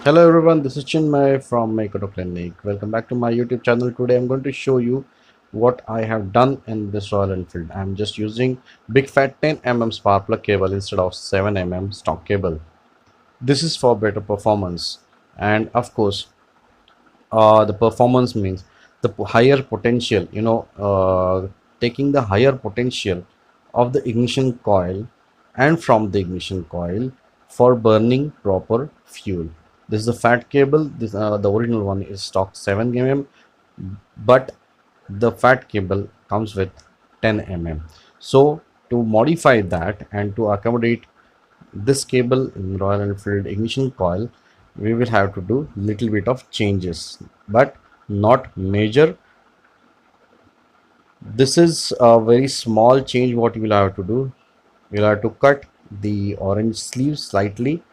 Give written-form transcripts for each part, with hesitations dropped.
Hello everyone, this is Chinmay from Makeauto Clinic. Welcome back to my YouTube channel. Today I'm going to show you what I have done in this Royal Enfield. I'm just using big fat 10 spark plug cable instead of 7 stock cable. This is for better performance, and of course the performance means the higher potential, taking the higher potential of the ignition coil and from the ignition coil for burning proper fuel. This is a fat cable. The original one is stock 7 but the fat cable comes with 10 so to modify that and to accommodate this cable in Royal Enfield ignition coil, we will have to do little bit of changes, but not major. This is a very small change. What you will have to do, you will have to cut the orange sleeve slightly,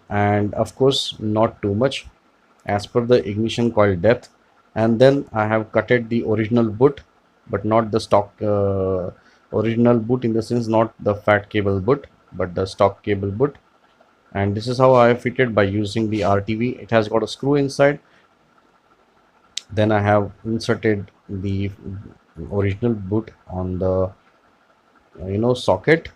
and of course not too much as per the ignition coil depth. And then I have cutted the original boot, but not the stock original boot, in the sense not the fat cable boot but the stock cable boot. And this is how I fitted by using the RTV. It has got a screw inside. Then I have inserted the original boot on the socket,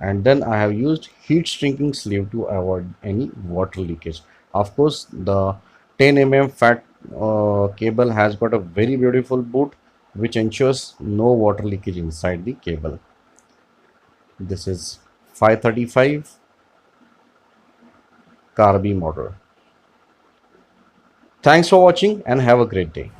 and then I have used heat shrinking sleeve to avoid any water leakage. Of course, the 10 fat cable has got a very beautiful boot which ensures no water leakage inside the cable. This is 535 carby motor. Thanks for watching and have a great day.